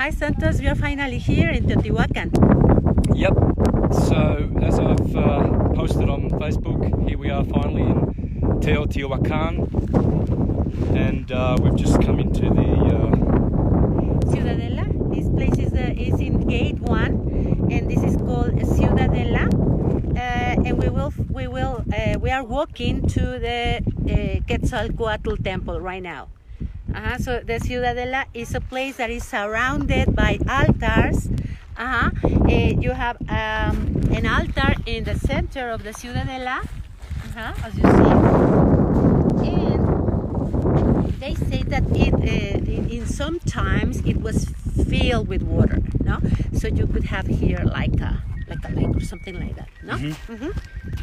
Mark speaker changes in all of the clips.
Speaker 1: Hi Santos, we are finally here in Teotihuacan.
Speaker 2: Yep, so as I've posted on Facebook, here we are finally in Teotihuacan, and we've just come into the
Speaker 1: Ciudadela. This place is in gate 1, and this is called Ciudadela. And we are walking to the Quetzalcoatl temple right now. So the Ciudadela is a place that is surrounded by altars. You have an altar in the center of the Ciudadela, as you see. And they say that in some times it was filled with water, no? So you could have here like a lake or something like that, no?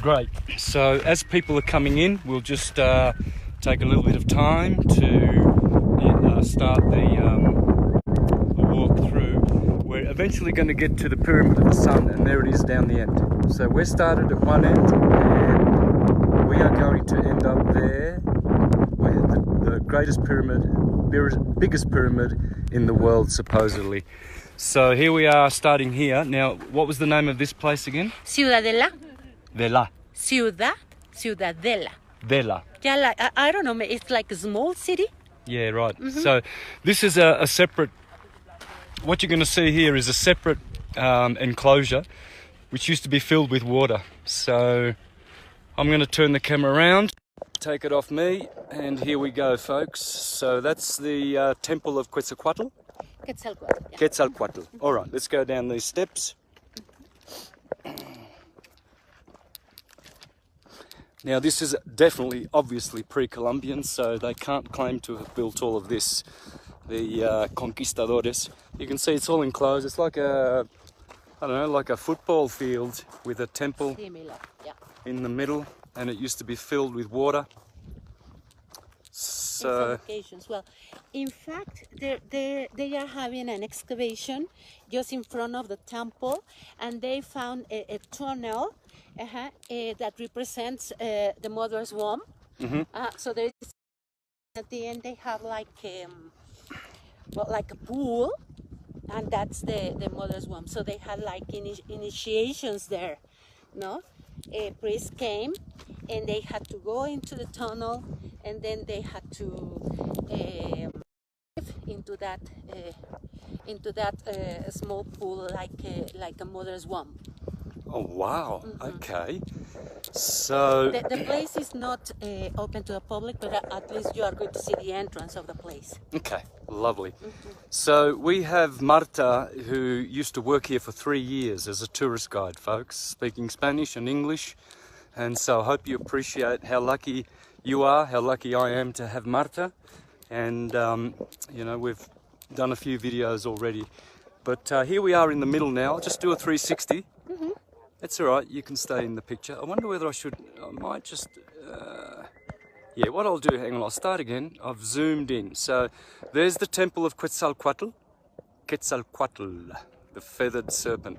Speaker 2: Great. So as people are coming in, we'll just take a little bit of time to start the walk through. We're eventually going to get to the Pyramid of the Sun, and there it is down the end. So we're started at one end, and we are going to end up there, where the greatest pyramid, biggest pyramid in the world, supposedly. So here we are, starting here. Now, what was the name of this place again?
Speaker 1: Ciudadela.
Speaker 2: Vela.
Speaker 1: Ciudadela.
Speaker 2: Vela.
Speaker 1: Yeah, like, I don't know, it's like a small city.
Speaker 2: Yeah, right. So this is a separate, what you're going to see here is a separate enclosure which used to be filled with water. So I'm going to turn the camera around, take it off me, and here we go, folks. So that's the temple of Quetzalcoatl.
Speaker 1: Quetzalcoatl. Yeah.
Speaker 2: Quetzalcoatl. All right, let's go down these steps. Now this is definitely, obviously pre-Columbian, so they can't claim to have built all of this, the conquistadores. You can see it's all enclosed. It's like a, I don't know, like a football field with a temple in the middle, and it used to be filled with water. So,
Speaker 1: in some occasions. Well, in fact, they are having an excavation just in front of the temple, and they found a tunnel that represents the mother's womb. So there is, at the end they have like a pool, and that's the mother's womb. So they had like initiations there, no? A priest came, and they had to go into the tunnel, and then they had to into that small pool, like a mother's womb.
Speaker 2: oh wow, okay. So
Speaker 1: The place is not open to the public, but at least you are going to see the entrance of the place.
Speaker 2: okay, lovely. So we have Marta, who used to work here for 3 years as a tourist guide, folks, speaking Spanish and English. And so I hope you appreciate how lucky you are, how lucky I am to have Marta. And, you know, we've done a few videos already. But here we are in the middle now. I'll just do a 360. That's all right, you can stay in the picture. I wonder whether I might just, yeah, what I'll do, hang on, I'll start again. I've zoomed in. So there's the temple of Quetzalcoatl, the feathered serpent.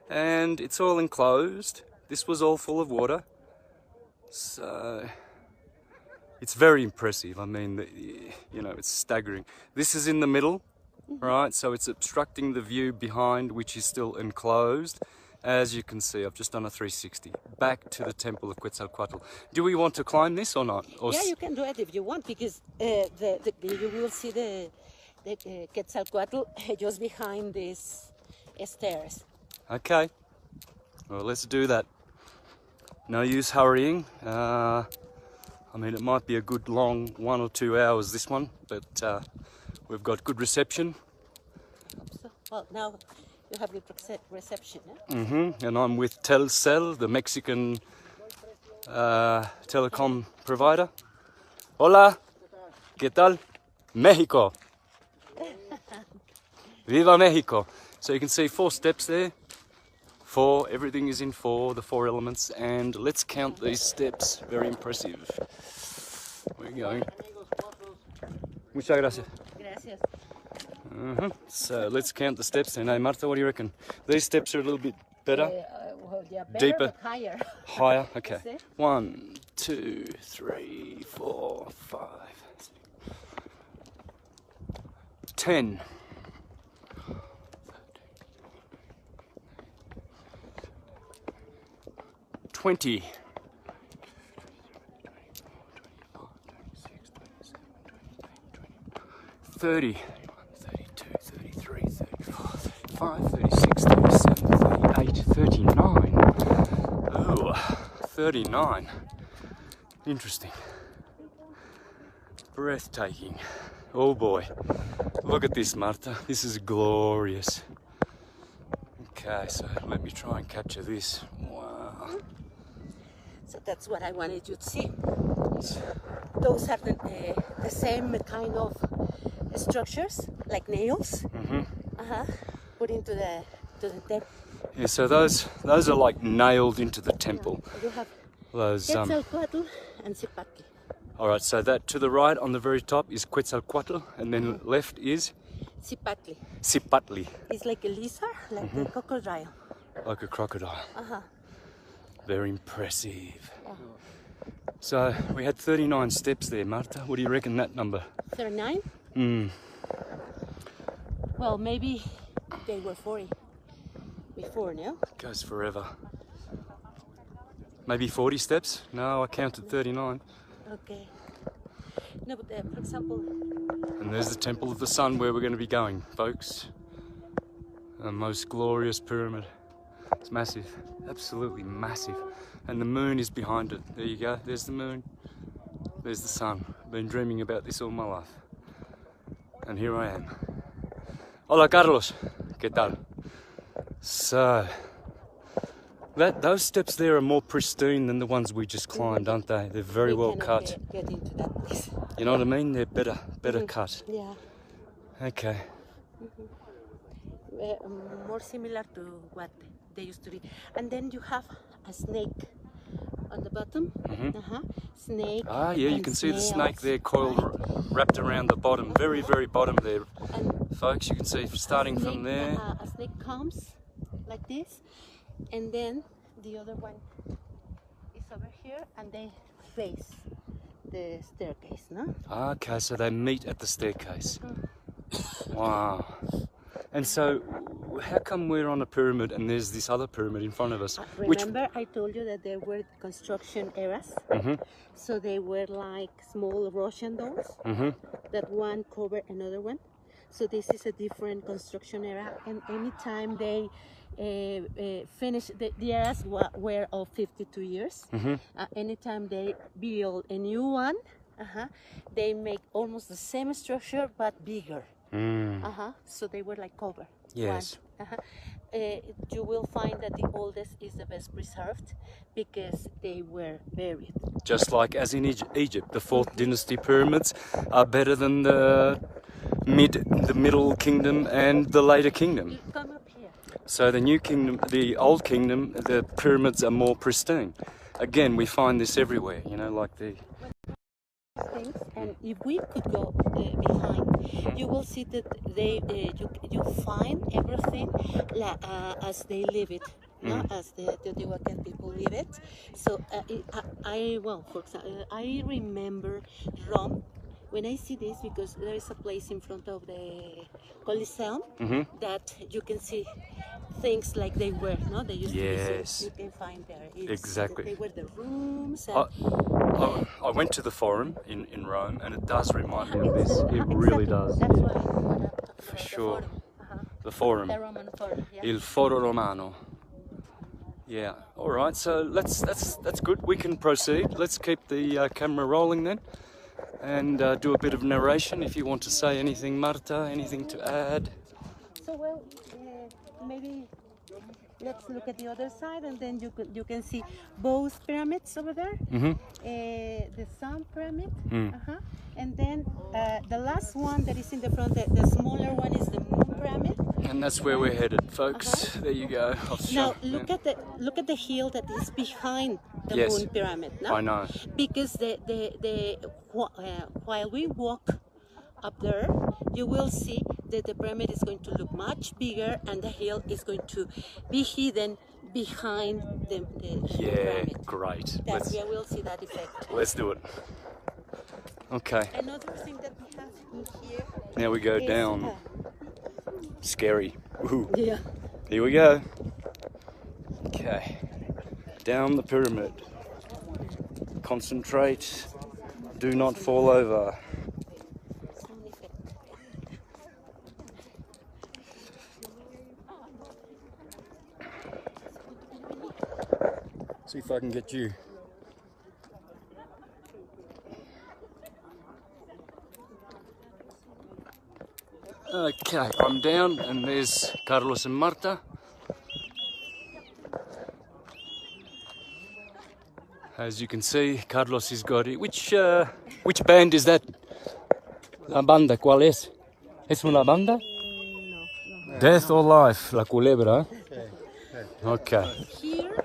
Speaker 2: And it's all enclosed. This was all full of water. So it's very impressive. I mean, you know, it's staggering. This is in the middle, right? So it's obstructing the view behind, which is still enclosed. As you can see, I've just done a 360 back to the temple of Quetzalcoatl. Do we want to climb this or not? Or
Speaker 1: yeah, you can do it if you want, because you will see the Quetzalcoatl just behind these stairs.
Speaker 2: Okay, well, let's do that. No use hurrying. I mean, it might be a good long 1 or 2 hours, this one, but we've got good reception.
Speaker 1: So, well, now you have good reception, eh?
Speaker 2: And I'm with Telcel, the Mexican telecom provider. Hola, ¿qué tal? México. Viva Mexico. So you can see 4 steps there. 4, everything is in 4, the 4 elements. And let's count these steps. Very impressive. We're going. Muchas gracias.
Speaker 1: Gracias.
Speaker 2: So let's count the steps. And hey, Marta, what do you reckon? These steps are a little bit better?
Speaker 1: Well, yeah, better,
Speaker 2: deeper,
Speaker 1: but higher.
Speaker 2: Higher, okay. 1, 2, 3, 4, 5, 10. 20. 30, 32, 33, 34, 35, 36, 37, 38, 39. Ooh, 39. Interesting. Breathtaking. Oh boy. Look at this, Marta. This is glorious. Okay, so let me try and capture this. Wow.
Speaker 1: So that's what I wanted you to see. Those are the same kind of structures, like nails, put into the temple.
Speaker 2: Yeah, so those are like nailed into the temple.
Speaker 1: Yeah. You have
Speaker 2: Those
Speaker 1: Quetzalcoatl and Zipatli.
Speaker 2: all right, so that to the right on the very top is Quetzalcoatl, and then left is
Speaker 1: Zipatli.
Speaker 2: Zipatli,
Speaker 1: It's like a lizard, like a crocodile.
Speaker 2: like a crocodile. Very impressive.
Speaker 1: Yeah.
Speaker 2: So we had 39 steps there, Marta. What do you reckon that number?
Speaker 1: 39? Well, maybe they were 40 before, no?
Speaker 2: Goes forever. Maybe 40 steps? No, I counted 39.
Speaker 1: Okay. No, but for example...
Speaker 2: And there's the Temple of the Sun where we're going to be going, folks. The most glorious pyramid. It's massive, absolutely massive. And the moon is behind it. There you go, there's the moon. There's the sun. Been dreaming about this all my life. And here I am. Hola, Carlos. ¿Qué tal? So, those steps there are more pristine than the ones we just climbed, aren't they? They're very well cut.
Speaker 1: Get into that place.
Speaker 2: You know what I mean? They're better cut.
Speaker 1: Yeah.
Speaker 2: Okay.
Speaker 1: More similar to what they used to be. And then you have a snake on the bottom. Snake.
Speaker 2: Ah, yeah, you can see the snake there coiled,
Speaker 1: right,
Speaker 2: wrapped around the bottom, very bottom there.
Speaker 1: And
Speaker 2: folks, you can see starting from there.
Speaker 1: A snake comes like this, and then the other one is over here, and they face the staircase, no?
Speaker 2: Okay, so they meet at the staircase. Wow. And so, how come we're on a pyramid and there's this other pyramid in front of us?
Speaker 1: Remember, I told you that there were construction eras? So they were like small Russian dolls, that one covered another one. So this is a different construction era, and anytime they finish, the eras were of 52 years. Anytime they build a new one, they make almost the same structure but bigger. So they were like cover.
Speaker 2: Yes.
Speaker 1: You will find that the oldest is the best preserved because they were buried.
Speaker 2: Just like as in Egypt, the 4th dynasty pyramids are better than the middle kingdom and the later kingdom.
Speaker 1: Come up here.
Speaker 2: So the new kingdom, the old kingdom, the pyramids are more pristine. Again, we find this everywhere, you know, like the...
Speaker 1: Things, and if we could go behind, you will see that they you find everything as they live it, as the Teotihuacan people live it. So for example, I remember Rome when I see this, because there is a place in front of the Coliseum that you can see things like they were, no? They used to be, so you can find there.
Speaker 2: Exactly.
Speaker 1: They were the rooms.
Speaker 2: And I went to the Forum in Rome, and it does remind me of this. It really does.
Speaker 1: That's what I'm talking about.
Speaker 2: For sure. The Forum.
Speaker 1: The Roman Forum. Yeah.
Speaker 2: Il Foro Romano. Yeah. All right. So that's good. We can proceed. Let's keep the camera rolling then, and do a bit of narration. If you want to say anything, Marta, anything to add?
Speaker 1: So well, maybe let's look at the other side, and then you can see both pyramids over there. The Sun Pyramid, and then the last one that is in the front, the smaller one, is the Moon Pyramid.
Speaker 2: And that's where we're headed, folks. There you go.
Speaker 1: Now look at the hill that is behind the Moon Pyramid. No?
Speaker 2: I know.
Speaker 1: Because while we walk up there, you will see that the pyramid is going to look much bigger, and the hill is going to be hidden behind the pyramid.
Speaker 2: Great.
Speaker 1: That's where we'll see that effect.
Speaker 2: Let's do it. Okay.
Speaker 1: Another thing that we have in here.
Speaker 2: Now we go down. Scary. Woohoo.
Speaker 1: Yeah.
Speaker 2: Here we go. Okay. down the pyramid. Concentrate, do not fall over. See if I can get you. Okay, I'm down and there's Carlos and Marta. As you can see, Carlos has got it. Which band is that? La banda, ¿cuál es? ¿Es una banda?
Speaker 1: No.
Speaker 2: Death or Life, La Culebra. Okay.
Speaker 1: Here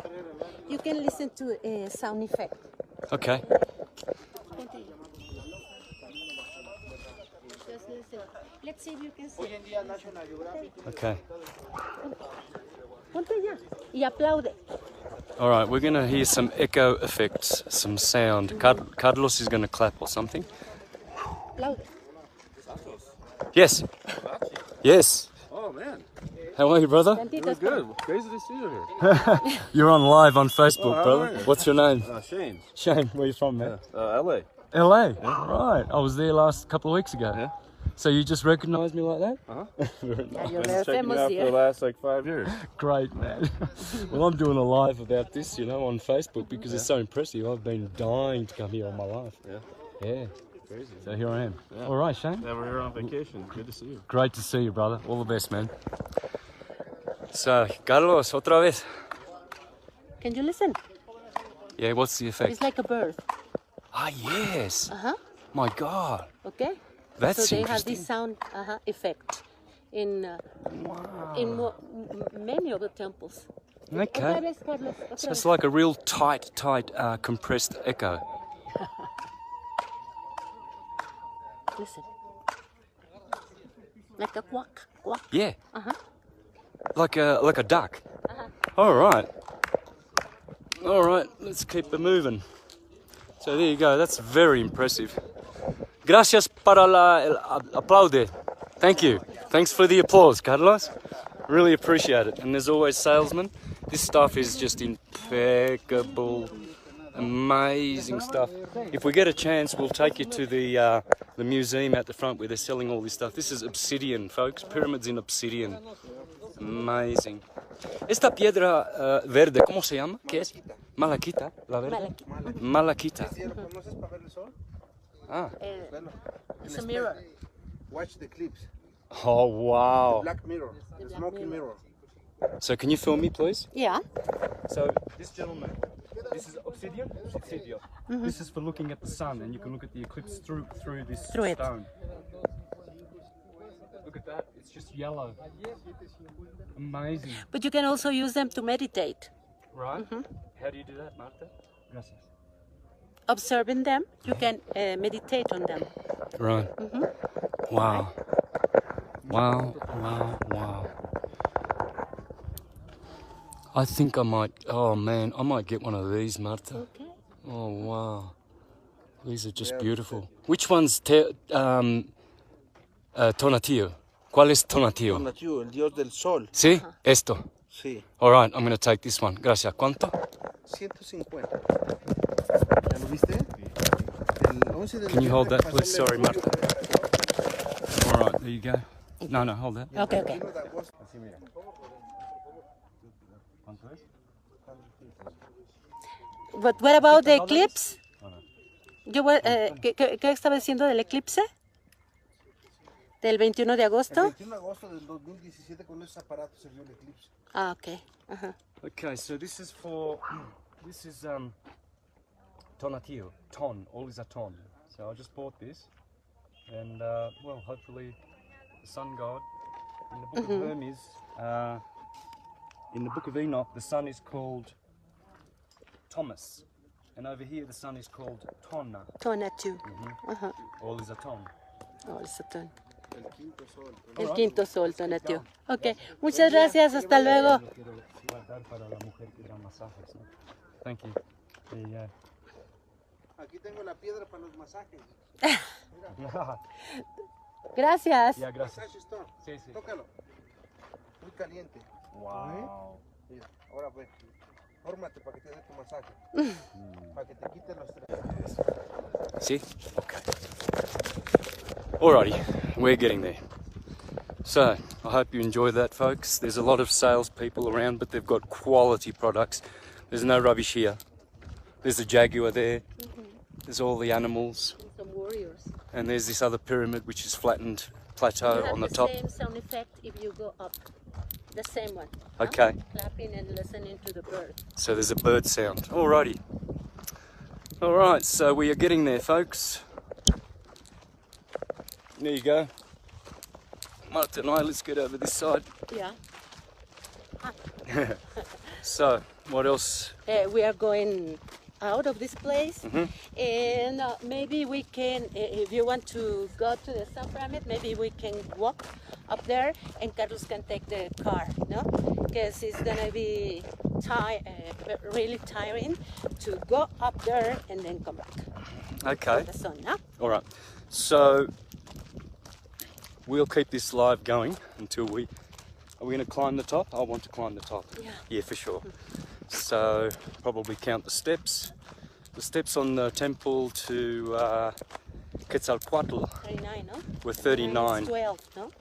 Speaker 1: you can listen to a sound effect.
Speaker 2: Okay.
Speaker 1: Just listen. Let's see if you can see.
Speaker 2: Okay.
Speaker 1: Ponte ya y aplaude.
Speaker 2: All right, we're going to hear some echo effects, some sound. Carlos is going to clap or something.
Speaker 1: Aplaude.
Speaker 2: Yes. Yes.
Speaker 3: Oh man,
Speaker 2: How are you, brother?
Speaker 3: doing good. Crazy to see you here.
Speaker 2: You're on live on Facebook,
Speaker 3: how
Speaker 2: brother.
Speaker 3: are you?
Speaker 2: What's your name?
Speaker 3: Shane.
Speaker 2: Shane. Where you from, man?
Speaker 3: LA.
Speaker 2: LA. Right. I was there last couple of weeks ago.
Speaker 3: Yeah.
Speaker 2: So you just recognised me like that?
Speaker 3: Very nice.
Speaker 1: You're
Speaker 3: Been
Speaker 1: very
Speaker 3: checking you
Speaker 1: famous
Speaker 3: out
Speaker 1: here.
Speaker 3: for the last like 5 years.
Speaker 2: Great, man. Well, I'm doing a live about this, you know, on Facebook because it's so impressive. I've been dying to come here all my life.
Speaker 3: Yeah.
Speaker 2: Yeah.
Speaker 3: Crazy.
Speaker 2: So here I am.
Speaker 3: Yeah.
Speaker 2: All right, Shane.
Speaker 3: Yeah, we're here on vacation. Good to see you.
Speaker 2: Great to see you, brother. All the best, man. So, Carlos, otra vez.
Speaker 1: Can you listen?
Speaker 2: Yeah, what's the effect?
Speaker 1: It's like a bird.
Speaker 2: Ah, yes.
Speaker 1: Uh-huh.
Speaker 2: My God.
Speaker 1: Okay?
Speaker 2: That's
Speaker 1: So they have
Speaker 2: interesting.
Speaker 1: this sound effect in many of the temples.
Speaker 2: Okay.
Speaker 1: Otra vez, Carlos, otra
Speaker 2: So it's
Speaker 1: vez.
Speaker 2: like a real tight, compressed echo.
Speaker 1: Listen. Like a quack, quack.
Speaker 2: Yeah.
Speaker 1: Uh-huh.
Speaker 2: Like a duck. All right. All right. Let's keep it moving. So there you go. That's very impressive. Gracias para el aplaude. Thank you. Thanks for the applause, Carlos. Really appreciate it. And there's always salesmen. This stuff is just impeccable, amazing stuff. If we get a chance, we'll take you to the museum at the front where they're selling all this stuff. This is obsidian, folks. Pyramids in obsidian. Amazing. Esta piedra verde, ¿cómo se llama? ¿Qué es? Malaquita, la verde. Malaquita. Ah.
Speaker 1: It's a mirror.
Speaker 4: Watch the clips.
Speaker 2: Oh wow.
Speaker 4: Black mirror. The smoking mirror.
Speaker 2: So can you film me, please?
Speaker 1: Yeah.
Speaker 2: So this gentleman, this is obsidian. Obsidian. This is for looking at the sun, and you can look at the eclipse through this
Speaker 1: Through it.
Speaker 2: stone. Look at that. It's just yellow. Amazing.
Speaker 1: But you can also use them to meditate.
Speaker 2: Right? How do you do that, Marta? Gracias.
Speaker 1: Observing them, you can meditate on them.
Speaker 2: Right. Wow. Wow, wow, wow. I think I might, oh man, I might get one of these, Marta.
Speaker 1: Okay.
Speaker 2: Oh wow. These are just beautiful. Which one's Tonatiuh? ¿Cuál es Tonatiuh?
Speaker 4: Tonatiuh, el dios del sol.
Speaker 2: Sí, esto.
Speaker 4: Sí.
Speaker 2: All right, I'm going to take this one. Gracias. ¿Cuánto?
Speaker 4: 150. ¿Ya lo viste? El 11 de
Speaker 2: Can you hold that,
Speaker 4: noviembre
Speaker 2: please?
Speaker 4: pasó el
Speaker 2: Sorry, Marta.
Speaker 4: Mercurio.
Speaker 2: All right, there you go. No, hold that.
Speaker 1: Okay, okay.
Speaker 4: De agosto.
Speaker 1: But what about the eclipse? ¿Qué estaba diciendo del eclipse? ¿Del 21 de
Speaker 4: El
Speaker 1: agosto?
Speaker 4: 21 de agosto del 2017 con esos aparatos se vio el eclipse.
Speaker 1: Ah, okay. Uh-huh.
Speaker 2: Okay, so this is Tonatiuh. Ton, all is a ton. So I just bought this, and well, hopefully the sun god. In the book of Hermes, in the book of Enoch, the sun is called Thomas, and over here the sun is called Tonna.
Speaker 1: Tonatiuh. Uh-huh.
Speaker 2: All is a ton.
Speaker 1: Oh, it's a ton.
Speaker 4: El quinto sol.
Speaker 1: El quinto sol, Tonatiuh. Okay. Muchas gracias. Hasta luego.
Speaker 2: Quiero guardar para la mujer que da masajes, ¿no? Thank you. There you go.
Speaker 4: Aquí tengo la piedra para los masajes.
Speaker 1: Gracias.
Speaker 2: Yeah, gracias.
Speaker 4: Massage stone.
Speaker 2: Sí, sí.
Speaker 4: Tócalo. Muy caliente.
Speaker 2: Wow.
Speaker 4: Mira, ahora ve. Fórmate para que te dé tu masaje. Para que te quite los tres.
Speaker 2: See? Okay. Alrighty, we're getting there. So, I hope you enjoy that, folks. There's a lot of salespeople around, but they've got quality products. There's no rubbish here. There's a jaguar there. There's all the animals.
Speaker 1: Some warriors.
Speaker 2: And there's this other pyramid, which is flattened plateau on the top.
Speaker 1: You have the same sound effect if you go up. The same one.
Speaker 2: Okay.
Speaker 1: Clapping and listening to the bird.
Speaker 2: So there's a bird sound. Alrighty. Alright, so we are getting there, folks. There you go. Marta and I, let's get over this side.
Speaker 1: Yeah.
Speaker 2: So, what else?
Speaker 1: We are going out of this place, and maybe we can, if you want to go to the Sun Pyramid, maybe we can walk up there, and Carlos can take the car, no? Because it's gonna be really tiring to go up there and then come back.
Speaker 2: Okay.
Speaker 1: The sun, no?
Speaker 2: Alright. So, we'll keep this live going until we... Are we going to climb the top? I want to climb the top.
Speaker 1: Yeah.
Speaker 2: Yeah, for sure. So, probably count the steps. The steps on the temple to Quetzalcoatl
Speaker 1: 39, no?
Speaker 2: were 39.
Speaker 1: It's 12, no?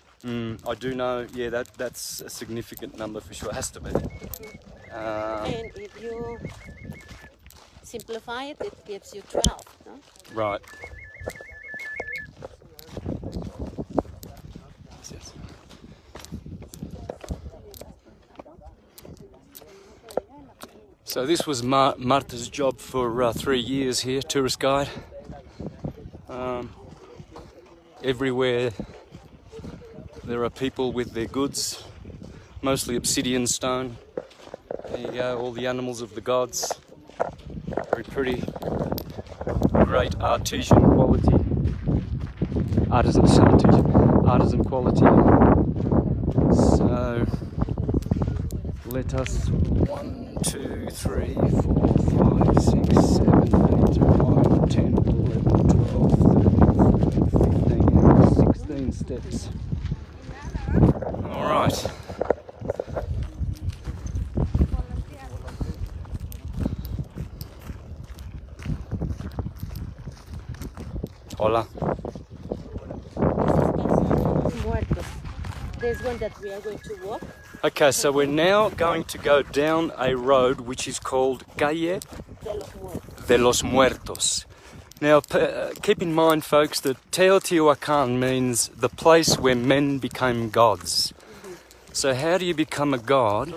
Speaker 2: I do know, yeah, that's a significant number for sure. It has to be.
Speaker 1: And if you simplify it, it gives you 12, no?
Speaker 2: Right. So this was Marta's job for 3 years here, tourist guide. Everywhere there are people with their goods, mostly obsidian stone. There you go, all the animals of the gods. Very pretty, great artisan quality. Artisan quality. So let us 1, 2, 3, 4, 5, 6, 7, 8, 9, 10, 11, 12, 13, 15, 16 steps. Alright. Hola.
Speaker 1: Muertos. There's one that we are going to walk.
Speaker 2: Okay, so we're now going to go down a road which is called Calle de los Muertos. Now, keep in mind, folks, that Teotihuacan means the place where men became gods. So how do you become a god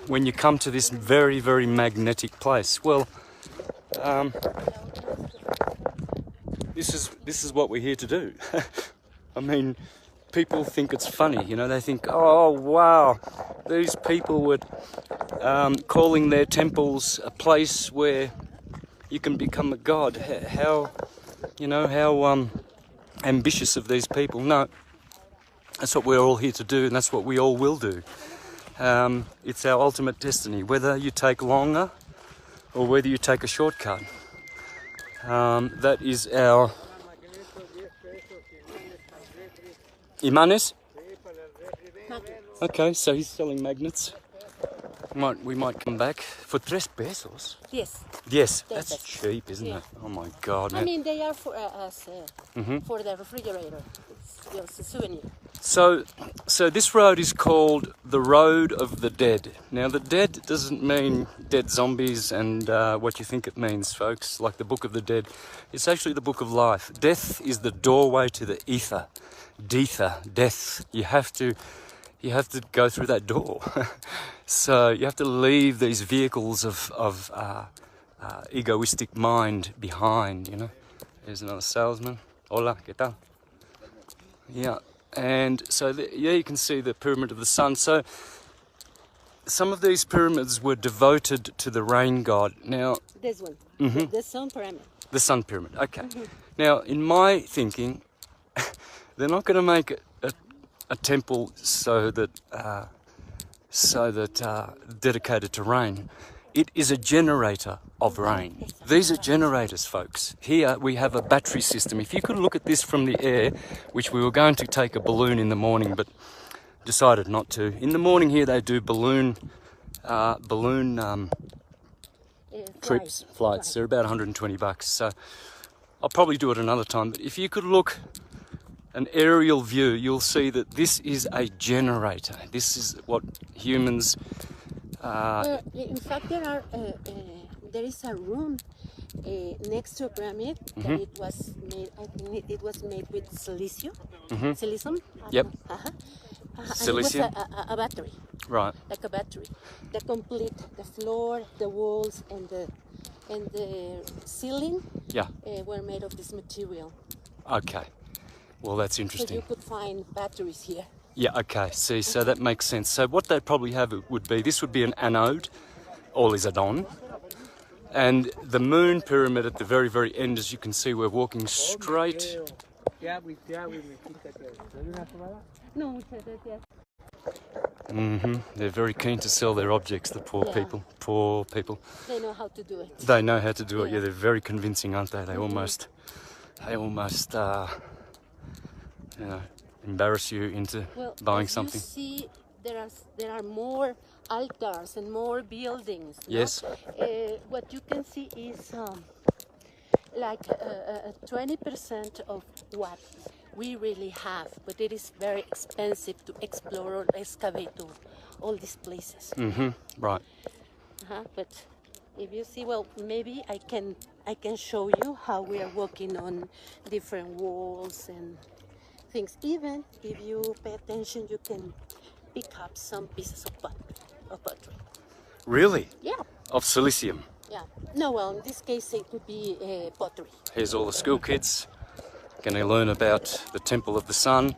Speaker 2: when you come to this very, very magnetic place? Well, this is what we're here to do. I mean, people think it's funny, you know, they think, oh wow, these people were calling their temples a place where you can become a god. How, you know, how ambitious of these people. No, that's what we're all here to do, and that's what we all will do. It's our ultimate destiny, whether you take longer or whether you take a shortcut. That is our imanes. Okay, so he's selling magnets. We might come back for 3 pesos.
Speaker 1: Yes.
Speaker 2: Yes, that's cheap, isn't it? Oh my God, man.
Speaker 1: I mean, they are for for the refrigerator. It's a souvenir.
Speaker 2: So this road is called the Road of the Dead. Now, the dead doesn't mean dead zombies and what you think it means, folks, like the Book of the Dead. It's actually the Book of Life. Death is the doorway to the ether. Death. You have to go through that door. So you have to leave these vehicles of egoistic mind behind, you know. There's another salesman. Hola, ¿qué tal? Yeah, and so yeah, you can see the Pyramid of the Sun. So some of these pyramids were devoted to the rain god. Now,
Speaker 1: This one, the Sun Pyramid.
Speaker 2: the Sun Pyramid. Okay. Now, in my thinking, they're not going to make a temple so that dedicated to rain. It is a generator of rain. These are generators, folks. Here we have a battery system. If you could look at this from the air, which we were going to take a balloon in the morning, but decided not to. In the morning here they do balloon balloon trips, flights. They're about $120. So I'll probably do it another time. But if you could look an aerial view, you'll see that this is a generator. This is what humans.
Speaker 1: In fact, there is a room next to a pyramid that it was made. I think it was made with silicium.
Speaker 2: Yep.
Speaker 1: And
Speaker 2: Silicium.
Speaker 1: it was a battery.
Speaker 2: Right.
Speaker 1: Like a battery. The complete, the floor, the walls, and the ceiling.
Speaker 2: Yeah.
Speaker 1: Were made of this material.
Speaker 2: Okay. Well, that's
Speaker 1: So
Speaker 2: interesting.
Speaker 1: you could find batteries here.
Speaker 2: Yeah, okay, see, so that makes sense. So what they probably have would be, this would be an anode, all is adon, and the moon pyramid at the very, very end, as you can see, we're walking straight. They're very keen to sell their objects, the poor people, poor people.
Speaker 1: They know how to do it.
Speaker 2: They know how to do it, yeah, they're very convincing, aren't they? They almost, you know, embarrass you into buying something.
Speaker 1: You see, there are more altars and more buildings. No?
Speaker 2: Yes.
Speaker 1: What you can see is like 20% of what we really have, but it is very expensive to explore or excavate all these places.
Speaker 2: Right.
Speaker 1: But if you see, well, maybe I can show you how we are working on different walls and things. Even if you pay attention, you can pick up some pieces of pottery.
Speaker 2: Really?
Speaker 1: Yeah.
Speaker 2: Of silicium.
Speaker 1: Yeah. No, well, in this case, it would be pottery.
Speaker 2: Here's all the school kids going to learn about the Temple of the Sun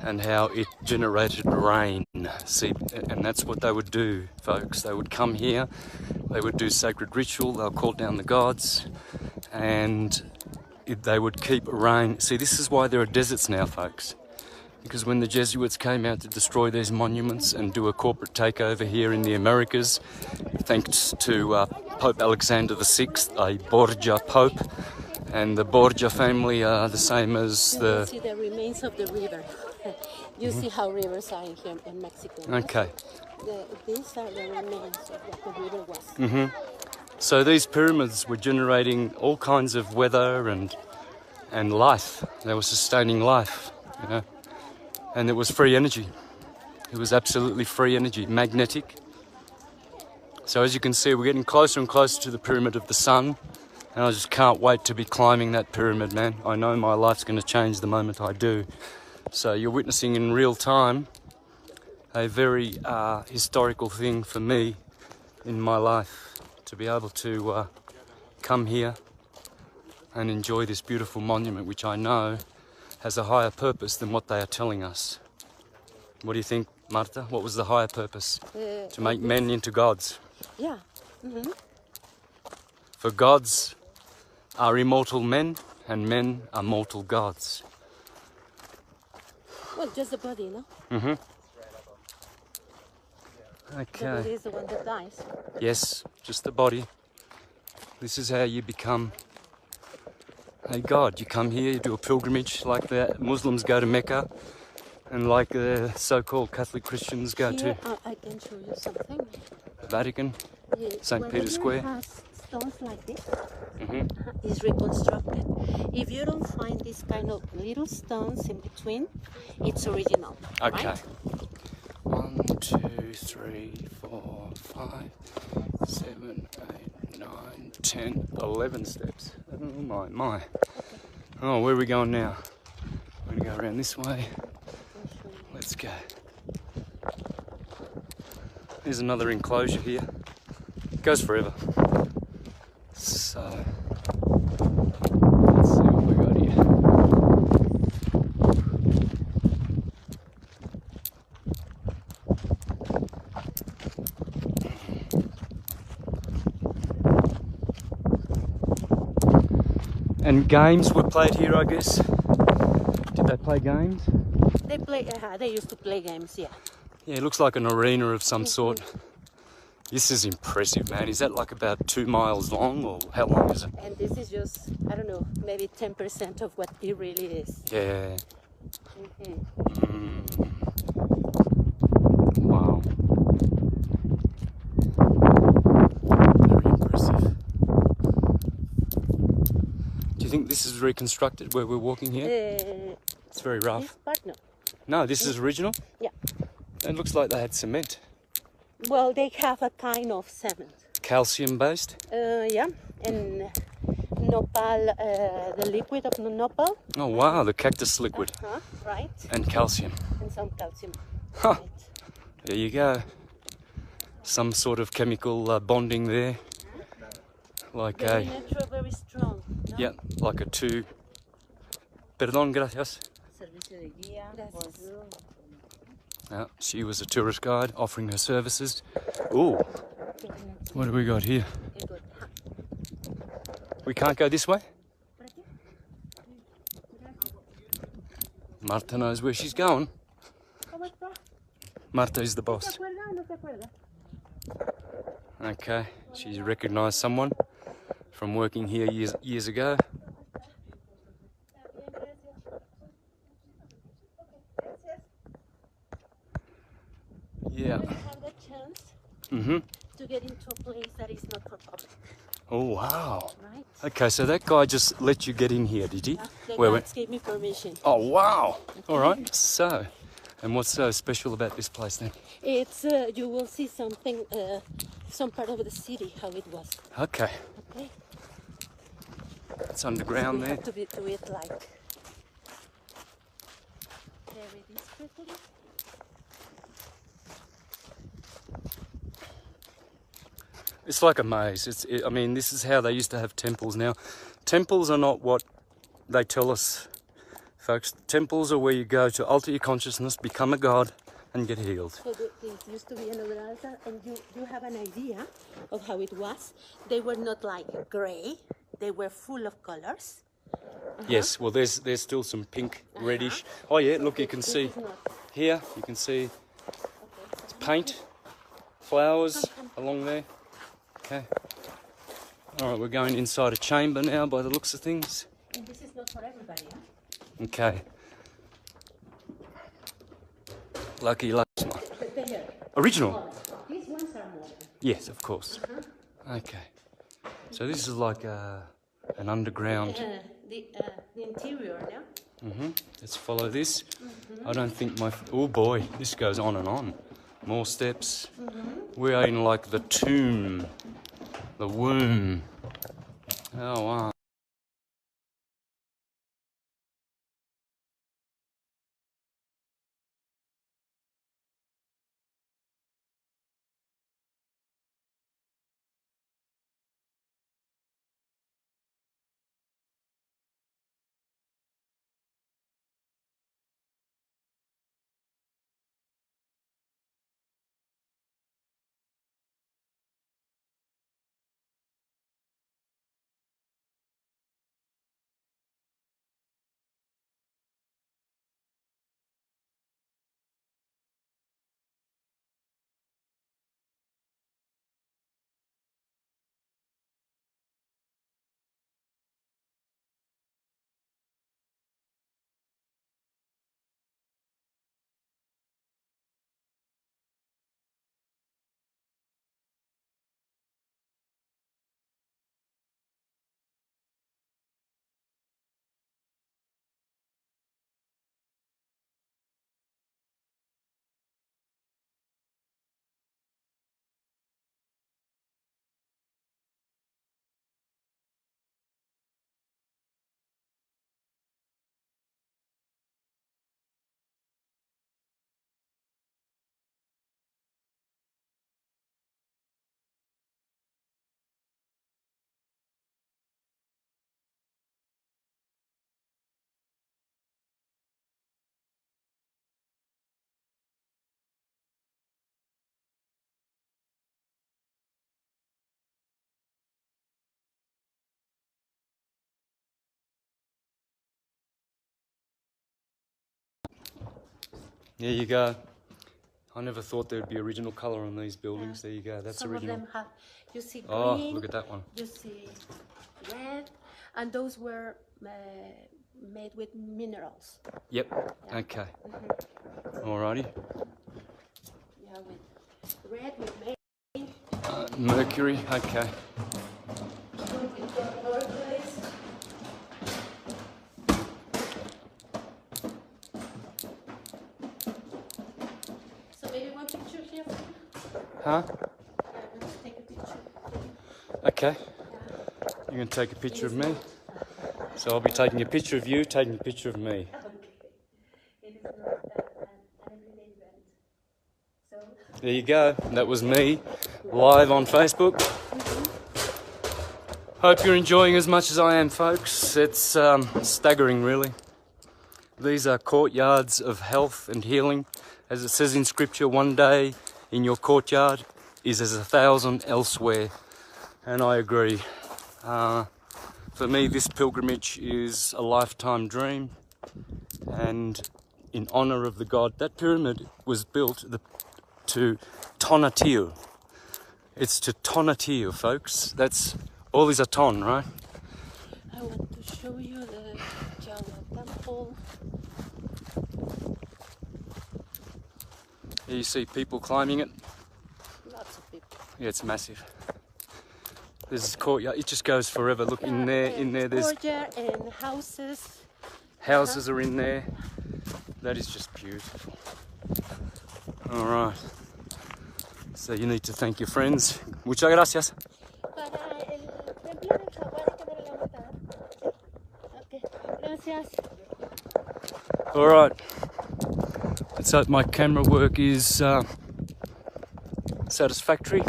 Speaker 2: and how it generated rain. See, and that's what they would do, folks. They would come here, they would do sacred ritual, they'll call down the gods, and they would keep rain. See, this is why there are deserts now, folks. Because when the Jesuits came out to destroy these monuments and do a corporate takeover here in the Americas, thanks to Pope Alexander VI, a Borgia Pope, and the Borgia family are the same as the...
Speaker 1: You see the remains of the river. You see how rivers are in here in Mexico.
Speaker 2: Okay.
Speaker 1: These are the remains of what the river was.
Speaker 2: So these pyramids were generating all kinds of weather and life. They were sustaining life, you know. And it was free energy. It was absolutely free energy, magnetic. So as you can see, we're getting closer and closer to the Pyramid of the Sun. And I just can't wait to be climbing that pyramid, man. I know my life's going to change the moment I do. So you're witnessing in real time a very historical thing for me in my life, to be able to come here and enjoy this beautiful monument, which I know has a higher purpose than what they are telling us. What do you think, Marta? What was the higher purpose? To make men into gods.
Speaker 1: Yeah.
Speaker 2: For gods are immortal men, and men are mortal gods.
Speaker 1: Well, just the body, no? The
Speaker 2: Okay.
Speaker 1: body is the one that dies.
Speaker 2: Yes, just the body. This is how you become a god. You come here, you do a pilgrimage like the Muslims go to Mecca, and like the so-called Catholic Christians go
Speaker 1: Here,
Speaker 2: to
Speaker 1: I can show you something.
Speaker 2: the Vatican, St. Peter's Square.
Speaker 1: Has stones like this. Is reconstructed. If you don't find this kind of little stones in between, it's original.
Speaker 2: Okay.
Speaker 1: Right?
Speaker 2: 1, 2, 3, 4, 5, 7, 8, 9, 10, 11 steps. Oh my. Oh, where are we going now? We're going to go around this way. Let's go. There's another enclosure here. It goes forever. So, let's see what we got here. And games were played here, I guess. Did they play games?
Speaker 1: They used to play games, yeah.
Speaker 2: Yeah, it looks like an arena of some sort. This is impressive, man. Is that like about 2 miles long, or how long is it?
Speaker 1: And this is just, I don't know, maybe 10% of what it really is.
Speaker 2: Yeah. Wow. think this is reconstructed where we're walking here? It's very rough.
Speaker 1: This part, no.
Speaker 2: No, this is original?
Speaker 1: Yeah.
Speaker 2: It looks like they had cement.
Speaker 1: Well, they have a kind of cement.
Speaker 2: Calcium based?
Speaker 1: Yeah, and nopal, the liquid of nopal.
Speaker 2: Oh wow, the cactus liquid.
Speaker 1: Right.
Speaker 2: And calcium.
Speaker 1: And some calcium.
Speaker 2: Huh.
Speaker 1: Right.
Speaker 2: There you go. Some sort of chemical bonding there. Like
Speaker 1: Very
Speaker 2: a...
Speaker 1: natural, very strong. No?
Speaker 2: Yeah, like a two... Perdón, gracias.
Speaker 1: Servicio de guía.
Speaker 2: Yeah, she was a tourist guide offering her services. Ooh, what do we got here? We can't go this way? Marta knows where she's going. Marta is the boss. Okay, she's recognised someone from working here years ago. Yeah.
Speaker 1: You have the chance to get into a place that is not for public.
Speaker 2: Oh wow.
Speaker 1: Right?
Speaker 2: Okay, so that guy just let you get in here, did he?
Speaker 1: The
Speaker 2: Where
Speaker 1: guides gave me permission.
Speaker 2: Oh wow. All right. So, and what's so special about this place then?
Speaker 1: It's you will see something, some part of the city how it was.
Speaker 2: Okay.
Speaker 1: Okay.
Speaker 2: It's underground
Speaker 1: We
Speaker 2: there.
Speaker 1: have to do it like very discreetly.
Speaker 2: It's like a maze. I mean, this is how they used to have temples. Now, temples are not what they tell us, folks. Temples are where you go to alter your consciousness, become a god, and get healed.
Speaker 1: So there used to be another altar, and you have an idea of how it was. They were not like gray; they were full of colors.
Speaker 2: Yes. Well, there's still some pink, reddish. Oh yeah. Look, you can see here. You can see it's paint, flowers along there. Okay. All right, we're going inside a chamber now by the looks of things.
Speaker 1: And this is not for everybody, huh?
Speaker 2: Okay. Lucky one.
Speaker 1: But they are
Speaker 2: Original?
Speaker 1: these ones are modern.
Speaker 2: Yes, of course. Okay. So this is like an underground...
Speaker 1: The interior now.
Speaker 2: Let's follow this. I don't think my... Oh boy, this goes on and on. More steps. We are in like the tomb. The womb. Oh wow. There you go. I never thought there'd be original colour on these buildings. There you go. That's
Speaker 1: Some
Speaker 2: original.
Speaker 1: of them have, you see green,
Speaker 2: Oh, look at that one.
Speaker 1: you see red, and those were made with minerals.
Speaker 2: Yep. Okay. Alrighty.
Speaker 1: Yeah, with red, with
Speaker 2: Mercury. Okay. Huh?
Speaker 1: Let's take a picture.
Speaker 2: Okay. You're going to take a picture of me. So I'll be taking a picture of you, taking a picture of me.
Speaker 1: It is not an everyday event. So,
Speaker 2: There you go. That was me, live on Facebook. Hope you're enjoying as much as I am, folks. It's staggering, really. These are courtyards of health and healing. As it says in scripture, one day in your courtyard is as 1,000 elsewhere. And I agree. For me, this pilgrimage is a lifetime dream. And in honor of the god, that pyramid was built to Tonatiuh. It's to Tonatiuh, folks. That's all is a ton, right?
Speaker 1: I want to show you the Jawa temple.
Speaker 2: Here you see people climbing it.
Speaker 1: Lots of people.
Speaker 2: Yeah, it's massive. There's this courtyard. It just goes forever. Look in there. There's
Speaker 1: courtyard and houses.
Speaker 2: houses are in there. That is just beautiful. All right. So you need to thank your friends. Muchas gracias.
Speaker 1: Para el templo del jaguar que me lo vamos a dar. Okay, gracias.
Speaker 2: All right. Let's hope my camera work is satisfactory.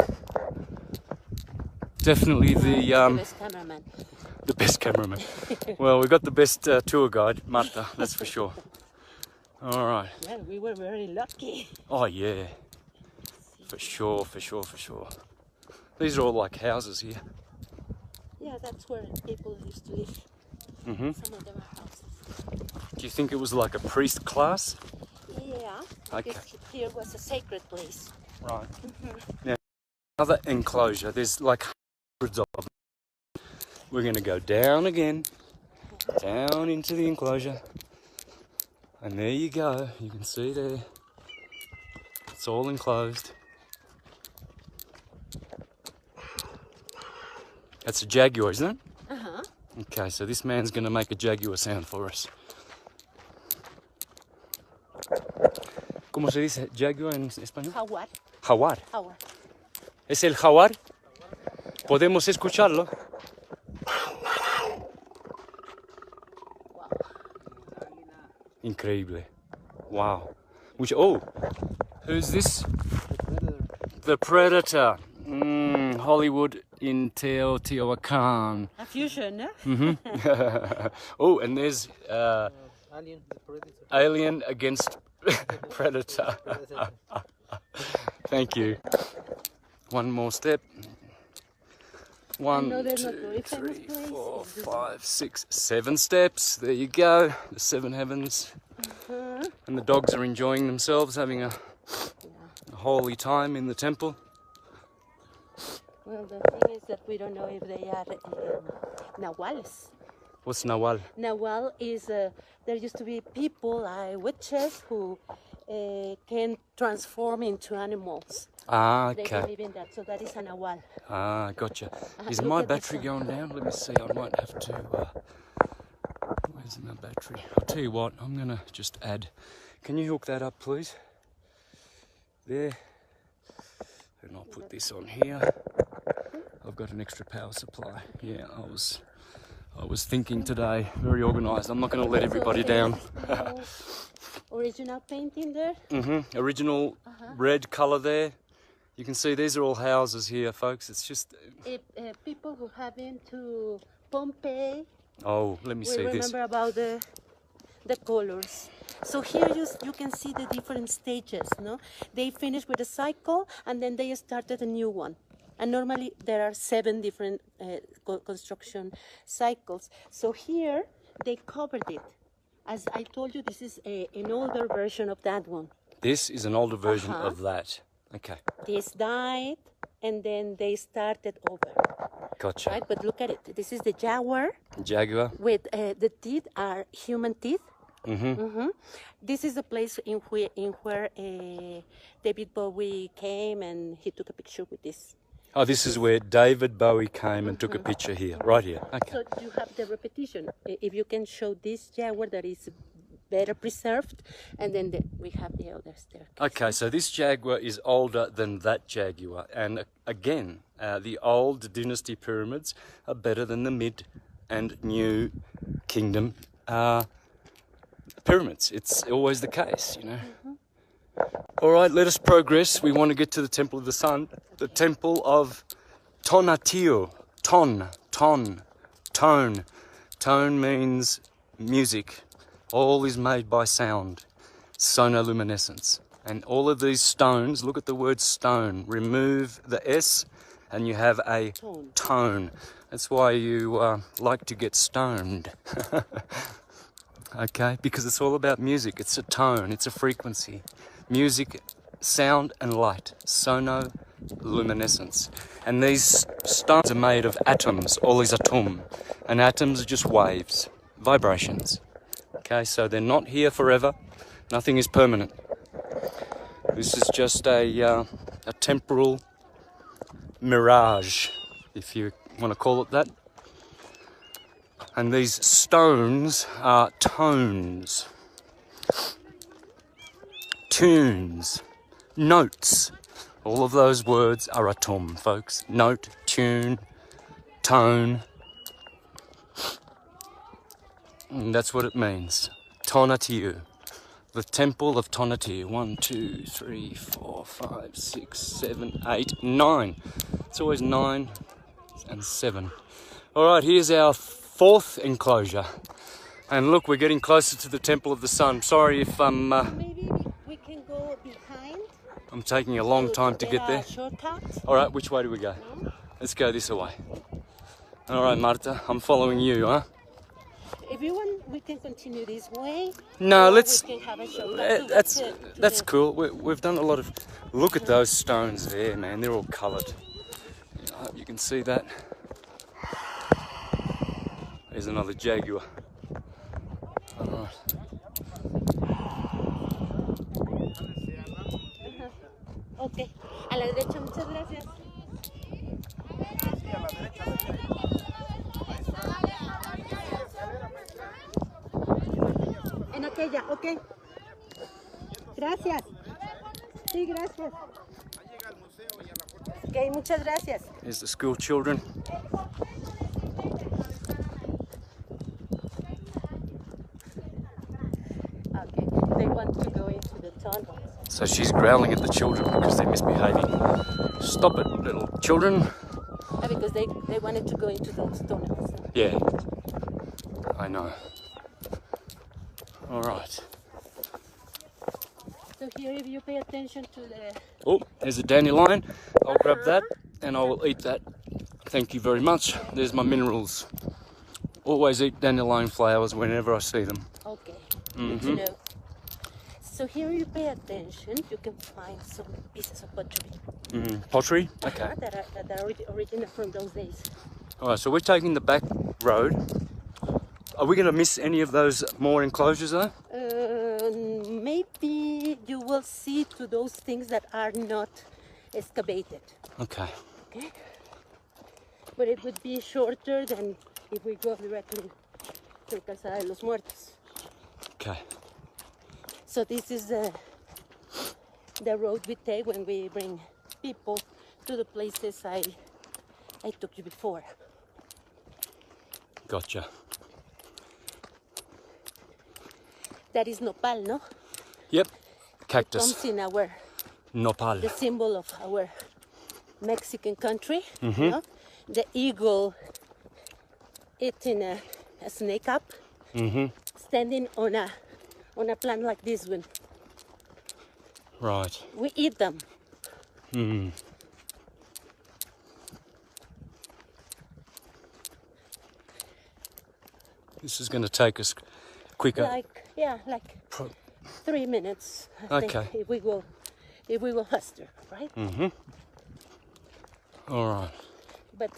Speaker 2: Definitely the
Speaker 1: Best cameraman.
Speaker 2: the best cameraman. Well, we got the best tour guide, Marta. That's for sure. All right.
Speaker 1: Well, we were very lucky.
Speaker 2: Oh yeah. For sure, for sure, for sure. These are all like houses here.
Speaker 1: Yeah, that's where people used to live.
Speaker 2: Mm-hmm.
Speaker 1: Some of them are houses.
Speaker 2: Do you think it was like a priest class?
Speaker 1: Yeah,
Speaker 2: Okay.
Speaker 1: because here was a sacred place.
Speaker 2: Right. Now, another enclosure. There's like hundreds of them. We're going to go down again, down into the enclosure. And there you go. You can see there. It's all enclosed. That's a jaguar, isn't it?
Speaker 1: Uh-huh.
Speaker 2: Okay, so this man's going to make a jaguar sound for us. ¿Cómo se dice jaguar en español?
Speaker 1: Jaguar.
Speaker 2: Jaguar.
Speaker 1: Jaguar.
Speaker 2: ¿Es el jaguar? ¿Podemos escucharlo?
Speaker 1: Wow.
Speaker 2: Increíble. Wow. Oh, who's this? The Predator. Hollywood in Teotihuacan.
Speaker 1: A fusion, no?
Speaker 2: Mm-hmm. Oh, and there's
Speaker 4: Alien, the predator.
Speaker 2: Alien against Predator. Thank you. One more step. One,
Speaker 1: know there's not
Speaker 2: two,
Speaker 1: very famous
Speaker 2: three,
Speaker 1: place.
Speaker 2: 4, 5, 6, 7 steps. There you go. The 7 heavens. And the dogs are enjoying themselves, having a holy time in the temple.
Speaker 1: Well, the thing is that we don't know if they are Nahuales.
Speaker 2: What's Nawal?
Speaker 1: Nahual is, there used to be people, witches, who can transform into animals.
Speaker 2: Ah,
Speaker 1: They
Speaker 2: okay.
Speaker 1: believe in that, so that is a Nahual.
Speaker 2: Ah, gotcha. Is
Speaker 1: look
Speaker 2: my
Speaker 1: at this
Speaker 2: battery
Speaker 1: one.
Speaker 2: going down? Let me see. I might have to. Where's my battery? I'll tell you what. I'm gonna just add. Can you hook that up, please? There. And I'll put this on here. I've got an extra power supply. Yeah, I was thinking today. Very organised. I'm not going to let everybody down.
Speaker 1: Original painting there.
Speaker 2: Original red colour there. You can see these are all houses here, folks. It's just.
Speaker 1: People who have been to Pompeii
Speaker 2: Oh, let me
Speaker 1: will
Speaker 2: see this.
Speaker 1: remember about the colors. So here you can see the different stages, no? They finished with a cycle and then they started a new one. And normally there are 7 different construction cycles. So here they covered it. As I told you, this is an older version of that one.
Speaker 2: This is an older version of that. Okay.
Speaker 1: This died and then they started over.
Speaker 2: Gotcha.
Speaker 1: Right, but look at it. This is the jaguar
Speaker 2: Jaguar.
Speaker 1: with the teeth are human teeth. This is the place in where David Bowie came and he took a picture with this.
Speaker 2: Oh, this is where David Bowie came and took a picture here, right here. Okay.
Speaker 1: So you have the repetition. If you can show this jaguar that is better preserved, and then we have the other staircase.
Speaker 2: Okay, so this jaguar is older than that jaguar, and again, the old dynasty pyramids are better than the mid and new kingdom pyramids. It's always the case, you know. All right, let us progress. We want to get to the Temple of the Sun, the Temple of Tonatiuh. Tone. Tone means music. All is made by sound, sonoluminescence. And all of these stones, look at the word stone, remove the S and you have a tone. That's why you like to get stoned. Okay, because it's all about music. It's a tone, it's a frequency. Music, sound and light, sonoluminescence. And these stones are made of atoms, all these atom. And atoms are just waves, vibrations. Okay, so they're not here forever. Nothing is permanent. This is just a temporal mirage, if you want to call it that. And these stones are tones, tunes, notes. All of those words are atom, folks. Note, tune, tone. And that's what it means. Tonatiuh. The Temple of Tonatiuh. 1, 2, 3, 4, 5, 6, 7, 8, 9. It's always 9 and 7. Alright, here's our fourth enclosure. And look, we're getting closer to the Temple of the Sun. Sorry if
Speaker 1: Maybe we can go behind.
Speaker 2: I'm taking a long time to get there.
Speaker 1: Shortcut.
Speaker 2: Alright, which way do we go? Let's go this way. Alright, Marta, I'm following you, huh?
Speaker 1: If you want, we can continue this way.
Speaker 2: No,
Speaker 1: or
Speaker 2: let's.
Speaker 1: we can have a shortcut
Speaker 2: That's cool. We've done a lot of. Look at those stones there, man. They're all coloured. I hope you can see that. There's another jaguar. All right.
Speaker 1: Okay. A la derecha, muchas gracias. En aquella, ok. Gracias. Sí, gracias. Ok, muchas gracias.
Speaker 2: Here's the school children.
Speaker 1: Okay, they want to go into the tunnel.
Speaker 2: So she's growling at the children because they're misbehaving. Stop it, little children.
Speaker 1: Because they wanted to go into those tunnels.
Speaker 2: Yeah, I know. All right.
Speaker 1: So here, if you pay attention to the...
Speaker 2: Oh, there's a dandelion. I'll grab that and I will eat that. Thank you very much. There's my minerals. Always eat dandelion flowers whenever I see them.
Speaker 1: Okay, good to know. So here you pay attention, you can find some pieces of pottery.
Speaker 2: Pottery? Okay.
Speaker 1: That are original from those days.
Speaker 2: All right, so we're taking the back road. Are we going to miss any of those more enclosures though?
Speaker 1: Maybe you will see to those things that are not excavated.
Speaker 2: Okay.
Speaker 1: Okay? But it would be shorter than if we go directly to Calzada de los Muertos.
Speaker 2: Okay.
Speaker 1: So this is the road we take when we bring people to the places I took you before.
Speaker 2: Gotcha.
Speaker 1: That is nopal, no?
Speaker 2: Yep. Cactus.
Speaker 1: Comes in our
Speaker 2: Nopal.
Speaker 1: the symbol of our Mexican country. You know? The eagle eating a snake up, standing on a plant like this one.
Speaker 2: Right.
Speaker 1: We eat them.
Speaker 2: This is going to take us quicker.
Speaker 1: Like 3 minutes. I think,
Speaker 2: Okay.
Speaker 1: if we go faster, right?
Speaker 2: All right.
Speaker 1: But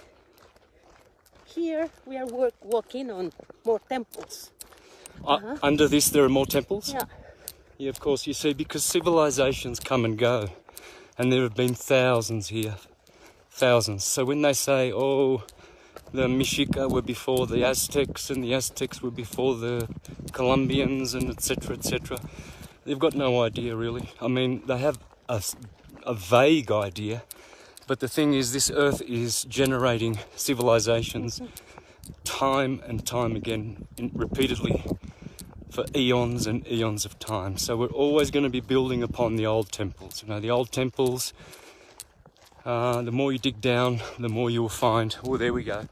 Speaker 1: here we are walking on more temples.
Speaker 2: Under this there are more temples?
Speaker 1: Yeah.
Speaker 2: Yeah, of course. You see, because civilizations come and go. And there have been thousands here. Thousands. So when they say, oh, the Mexica were before the Aztecs, and the Aztecs were before the Colombians, and etc., etc. They've got no idea, really. I mean, they have a vague idea, but the thing is, this Earth is generating civilizations time and time again, repeatedly, for eons and eons of time. So we're always going to be building upon the old temples. You know, the old temples, the more you dig down, the more you will find. Oh, there we go.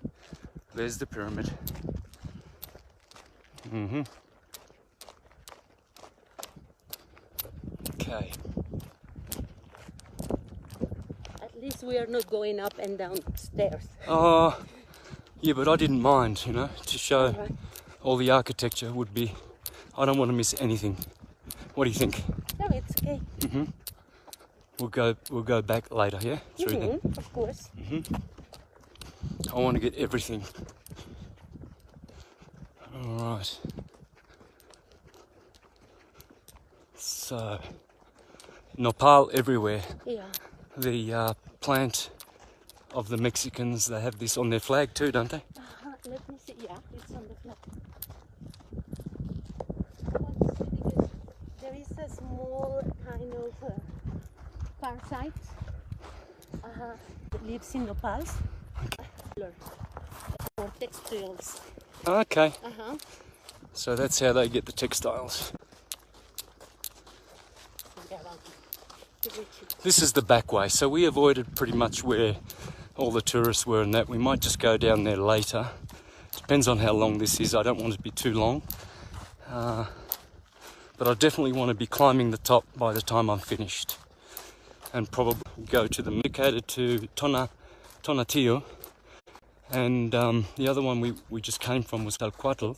Speaker 2: There's the pyramid. Okay.
Speaker 1: At least we are not going up and down stairs.
Speaker 2: Oh, yeah, but I didn't mind, you know, to show
Speaker 1: Right.
Speaker 2: all the architecture would be. I don't want to miss anything. What do you think?
Speaker 1: No, it's okay.
Speaker 2: We'll go back later, yeah? Through there.
Speaker 1: Of course.
Speaker 2: I want to get everything. All right. So, nopal everywhere.
Speaker 1: Yeah.
Speaker 2: The plant of the Mexicans, they have this on their flag too, don't they?
Speaker 1: Let me see. Yeah, it's on the flag. There is a small kind of parasite that lives in nopals. For textiles.
Speaker 2: Okay. So that's how they get the textiles. This is the back way, so we avoided pretty much where all the tourists were and that. We might just go down there later. Depends on how long this is. I don't want it to be too long. But I definitely want to be climbing the top by the time I'm finished. And probably go to the indicated to Tonatiuh. And the other one we just came from was Teotihuacan.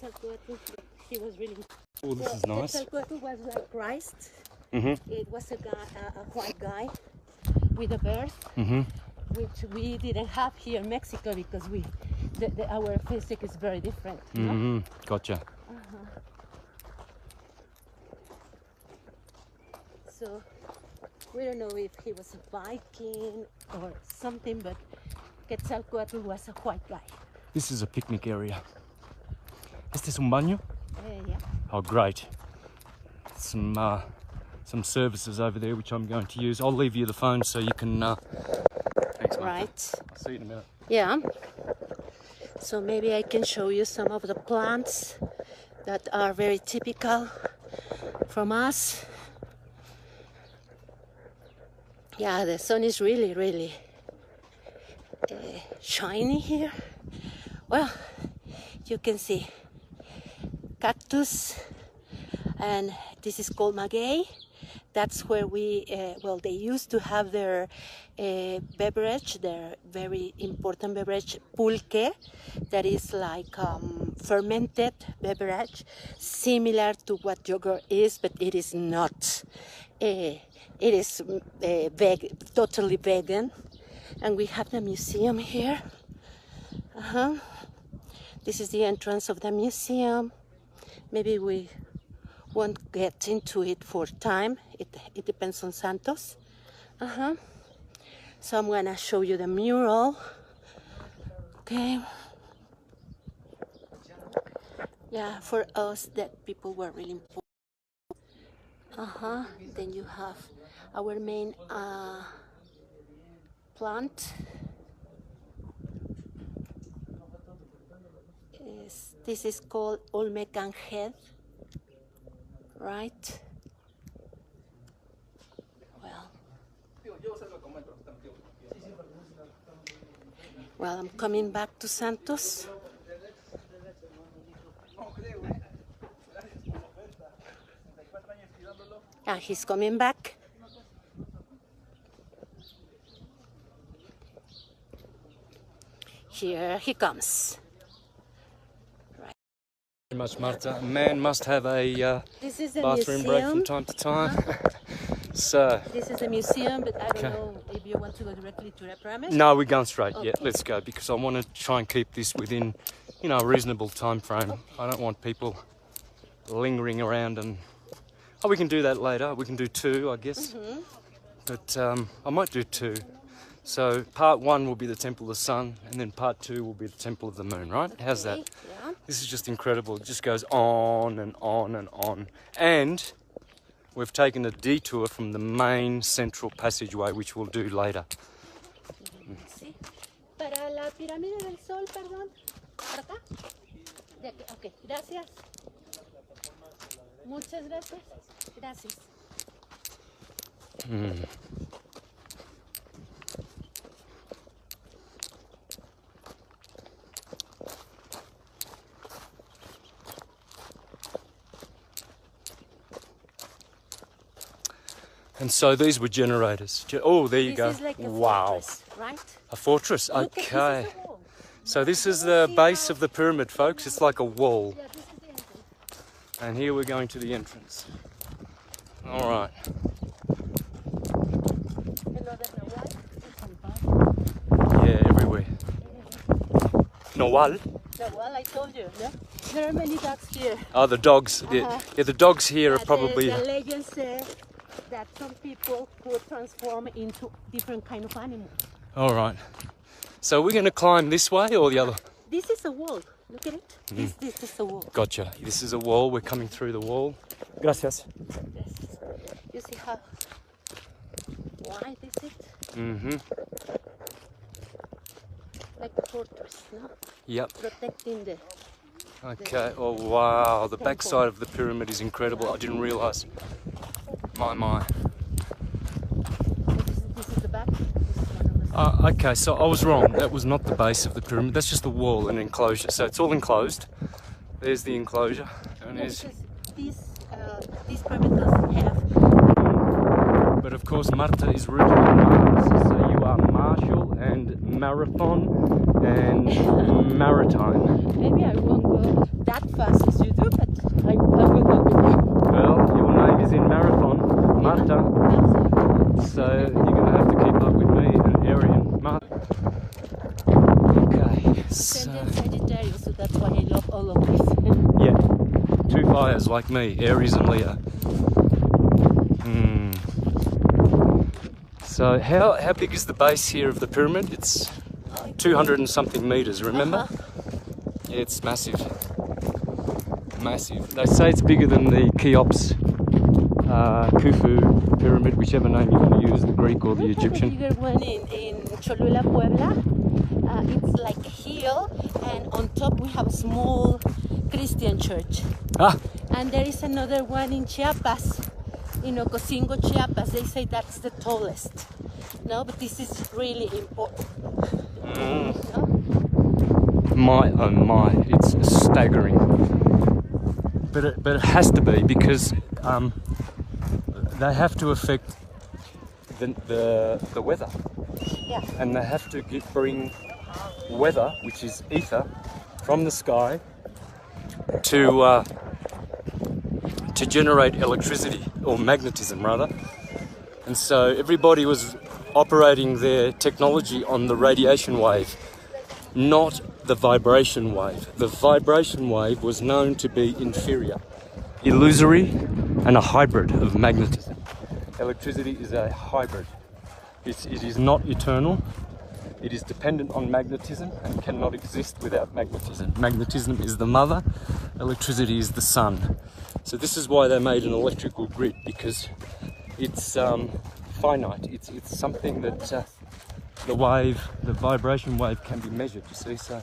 Speaker 1: He was really.
Speaker 2: Oh, this is nice.
Speaker 1: Teotihuacan was like Christ. It was a guy, a white guy with a bird, which we didn't have here in Mexico because our physics is very different. You know?
Speaker 2: Gotcha.
Speaker 1: So we don't know if he was a Viking or something, but Quetzalcoatl was a white guy.
Speaker 2: This is a picnic area. Este es un baño?
Speaker 1: Yeah.
Speaker 2: Oh, great. Some services over there which I'm going to use. I'll leave you the phone so you can. Thanks, Martha.
Speaker 1: Right.
Speaker 2: I'll see you in a minute.
Speaker 1: Yeah. So maybe I can show you some of the plants that are very typical from us. Yeah, the sun is really, really shiny here. Well, you can see cactus, and this is called maguey. That's where they used to have their beverage, their very important beverage, pulque, that is like fermented beverage, similar to what yogurt is, but it is not. It is totally vegan. And we have the museum here. This is the entrance of the museum. Maybe we won't get into it for time. It depends on Santos. So I'm gonna show you the mural. Okay. Yeah, for us that people were really important. Then you have our main plant. This is called Olmecan head. Right? Well, I'm coming back to Santos. He's coming back. Here he comes.
Speaker 2: Very much, Marta. A man must have a
Speaker 1: This is a
Speaker 2: bathroom break from
Speaker 1: museum.
Speaker 2: time to time. So,
Speaker 1: This is a museum, but I don't know if you want to go directly to the pyramid.
Speaker 2: no, we're going straight.
Speaker 1: Okay.
Speaker 2: Yeah, let's go, because I want to try and keep this within, a reasonable time frame. I don't want people lingering around and... Oh, we can do that later. We can do two, I guess. But I might do two. So part 1 will be the Temple of the Sun, and then part 2 will be the Temple of the Moon, right? How's that?
Speaker 1: Yeah.
Speaker 2: This is just incredible. It just goes on and on and on. And we've taken a detour from the main central passageway, which we'll do later.
Speaker 1: Sí. Para la pirámide del Sol, perdón. ¿Para acá? De aquí. Ok, gracias. Muchas gracias. Gracias.
Speaker 2: And so these were generators. Oh, there you go.
Speaker 1: This is like a
Speaker 2: Wow.
Speaker 1: fortress, right?
Speaker 2: A fortress.
Speaker 1: Look, this is
Speaker 2: Okay.
Speaker 1: a wall.
Speaker 2: So this is the base of the pyramid, folks. It's like a wall.
Speaker 1: Yeah, this is the entrance.
Speaker 2: And here we're going to the entrance. All right. Yeah, everywhere. Noal.
Speaker 1: Well, I told you, yeah? There are many dogs here.
Speaker 2: Oh, the dogs. Yeah, the dogs here are
Speaker 1: The
Speaker 2: probably...
Speaker 1: legend says that some people could transform into different kind of animals.
Speaker 2: All right. So we're going to climb this way or the other?
Speaker 1: This is a wall. Look at it. This is a wall.
Speaker 2: Gotcha. This is a wall. We're coming through the wall. Gracias.
Speaker 1: Yes. You see how wide is it?
Speaker 2: Mm-hmm.
Speaker 1: Like a fortress, no?
Speaker 2: Yep.
Speaker 1: Protecting the...
Speaker 2: Okay. Oh, wow. The backside of the pyramid is incredible. I didn't realise. My.
Speaker 1: This is the back. This is one of the...
Speaker 2: Okay, so I was wrong. That was not the base of the pyramid. That's just the wall and enclosure. So it's all enclosed. There's the enclosure. And there's...
Speaker 1: This pyramid doesn't have...
Speaker 2: But of course, Marta is rooted in Mars. So you are martial and marathon and maritime.
Speaker 1: Maybe I won't go that fast as you do, but I will go with you.
Speaker 2: Well, your name is in marathon, Marta. So you're going to have to keep up with me and Arian. Okay, so...
Speaker 1: Ascendant Sagittarius, so that's why I love all of this.
Speaker 2: Yeah, 2 fires like me, Aries and Leo. So how big is the base here of the pyramid? It's 200 and something meters, remember? Yeah, it's massive. Massive. They say it's bigger than the Cheops, Khufu pyramid, whichever name you want to use, the Greek or the Egyptian.
Speaker 1: The bigger one in Cholula, Puebla. It's like a hill, and on top we have a small Christian church.
Speaker 2: Ah,
Speaker 1: And there is another one in Chiapas, in Ocosingo, Chiapas. They say that's the tallest. No, but this is really important. No?
Speaker 2: my oh my, it's staggering. But it has to be because they have to affect the weather.
Speaker 1: Yeah.
Speaker 2: And they have to bring weather, which is ether, from the sky to generate electricity, or magnetism rather. And so everybody was operating their technology on the radiation wave, not the vibration wave. The vibration wave was known to be inferior, illusory, and a hybrid of magnetism. Electricity is a hybrid. It is not eternal. It is dependent on magnetism and cannot exist without magnetism. Magnetism is the mother, electricity is the son. So this is why they made an electrical grid, because it's finite. It's something that the vibration wave can be measured, you see. So,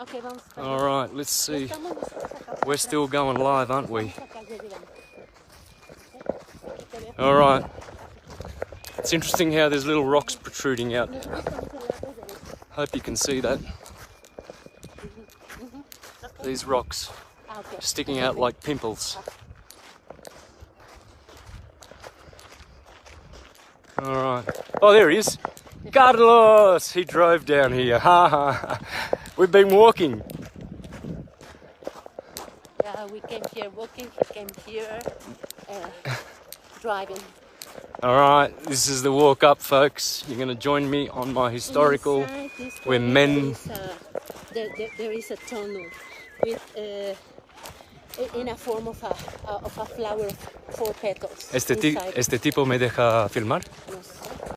Speaker 1: Okay, vamos.
Speaker 2: all right, let's see. We're still going live, aren't we? All right. It's interesting how there's little rocks protruding out. Hope you can see that. These rocks sticking out like pimples. All right. Oh, there he is. Carlos! He drove down here. Ha ha. We've been walking.
Speaker 1: Yeah, we came here walking, he came here driving.
Speaker 2: All right, this is the walk up, folks. You're going to join me on my historical,
Speaker 1: Inside this
Speaker 2: where
Speaker 1: tunnel
Speaker 2: men...
Speaker 1: there is a tunnel with in a form of a flower of 4 petals.
Speaker 2: Este
Speaker 1: inside.
Speaker 2: tipo me deja filmar.
Speaker 1: No.